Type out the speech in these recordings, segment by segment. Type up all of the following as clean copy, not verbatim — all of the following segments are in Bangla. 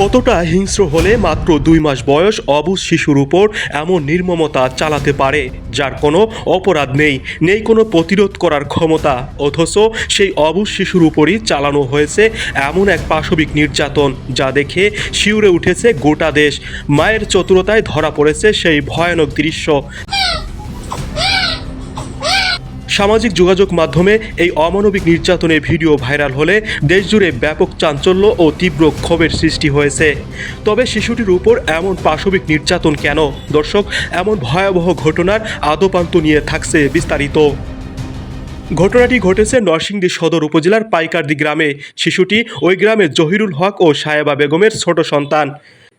কতটা হিংস্র হলে মাত্র ২ মাস বয়স অবুঝ শিশুর উপর এমন নির্মমতা চালাতে পারে, যার কোনো অপরাধ নেই, নেই কোনো প্রতিরোধ করার ক্ষমতা, অথচ সেই অবুঝ শিশুর উপরই চালানো হয়েছে এমন এক পাশবিক নির্যাতন যা দেখে শিউরে উঠেছে গোটা দেশ। মায়ের চতুরতায় ধরা পড়েছে সেই ভয়ানক দৃশ্য। সামাজিক যোগাযোগ মাধ্যমে এই অমানবিক নির্যাতনের ভিডিও ভাইরাল হলে দেশজুড়ে ব্যাপক চাঞ্চল্য ও তীব্র ক্ষোভের সৃষ্টি হয়েছে। তবে শিশুটির উপর এমন পাশবিক নির্যাতন কেন? দর্শক, এমন ভয়াবহ ঘটনার আদপান্ত নিয়ে থাকছে বিস্তারিত। ঘটনাটি ঘটেছে নরসিংদী সদর উপজেলার পাইকারদি গ্রামে। শিশুটি ওই গ্রামের জহিরুল হক ও সায়েবা বেগমের ছোট সন্তান।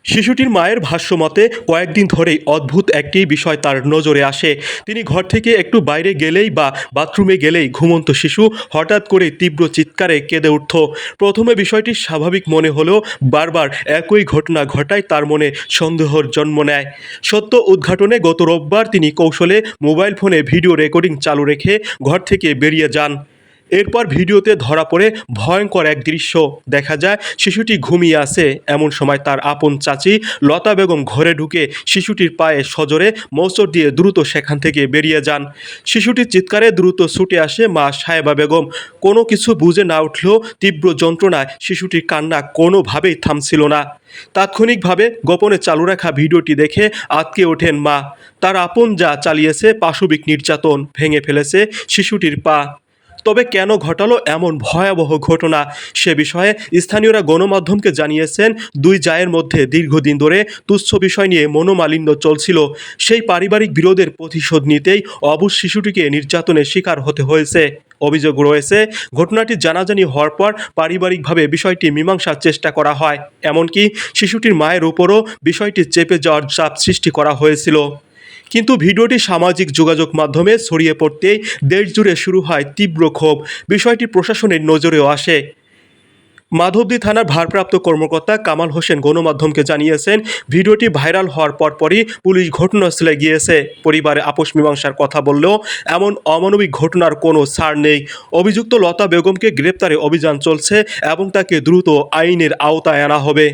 শিশুটির মায়ের ভাষ্যমতে কয়েকদিন ধরেই অদ্ভুত একটি বিষয় তার নজরে আসে। তিনি ঘর থেকে একটু বাইরে গেলেই বা বাথরুমে গেলেই ঘুমন্ত শিশু হঠাৎ করে তীব্র চিৎকারে কেঁদে উঠত। প্রথমে বিষয়টি স্বাভাবিক মনে হলেও বারবার একই ঘটনা ঘটায় তার মনে সন্দেহর জন্ম নেয়। সত্য উদ্ঘাটনে গত রোববার তিনি কৌশলে মোবাইল ফোনে ভিডিও রেকর্ডিং চালু রেখে ঘর থেকে বেরিয়ে যান। এরপর ভিডিওতে ধরা পড়ে ভয়ঙ্কর এক দৃশ্য। দেখা যায় শিশুটি ঘুমিয়ে আছে। এমন সময় তার আপন চাচি লতা বেগম ঘরে ঢুকে শিশুটির পায়ে সজোরে মোচড় দিয়ে দ্রুত সেখান থেকে বেরিয়ে যান। শিশুটির চিৎকারে দ্রুত ছুটে আসে মা সায়েবা বেগম। কোনো কিছু বুঝে না উঠলেও তীব্র যন্ত্রণায় শিশুটির কান্না কোনোভাবেই থামছিল না। তাৎক্ষণিকভাবে গোপনে চালু রাখা ভিডিওটি দেখে আঁতকে ওঠেন মা। তার আপন যা চালিয়েছে পাশবিক নির্যাতন, ভেঙে ফেলেছে শিশুটির পা। তবে কেন ঘটালো এমন ভয়াবহ ঘটনা, সে বিষয়ে স্থানীয়রা গণমাধ্যমকে জানিয়েছেন, দুই জায়ের মধ্যে দীর্ঘদিন ধরে তুচ্ছ বিষয় নিয়ে মনোমালিন্য চলছিল। সেই পারিবারিক বিরোধের প্রতিশোধ নিতেই অবুঝ শিশুটিকে নির্যাতনের শিকার হতে হয়েছে। অভিযোগ রয়েছে, ঘটনাটি জানাজানি হওয়ার পর পারিবারিকভাবে বিষয়টি মীমাংসার চেষ্টা করা হয়। এমনকি শিশুটির মায়ের উপরও বিষয়টি চেপে যাওয়ার চাপ সৃষ্টি করা হয়েছিল। কিন্তু ভিডিওটি সামাজিক যোগাযোগ মাধ্যমে ছড়িয়ে পড়তেই দেশজুড়ে শুরু হয় তীব্র ক্ষোভ। বিষয়টি প্রশাসনের নজরেও আসে। মাধবদী থানার ভারপ্রাপ্ত কর্মকর্তা কামাল হোসেন গণমাধ্যমকে জানিয়েছেন, ভিডিওটি ভাইরাল হওয়ার পরপরই পুলিশ ঘটনাস্থলে গিয়েছে। পরিবারে আপোষ মীমাংসার কথা বললেও এমন অমানবিক ঘটনার কোনো ছাড় নেই। অভিযুক্ত লতা বেগমকে গ্রেপ্তারে অভিযান চলছে এবং তাকে দ্রুত আইনের আওতায় আনা হবে।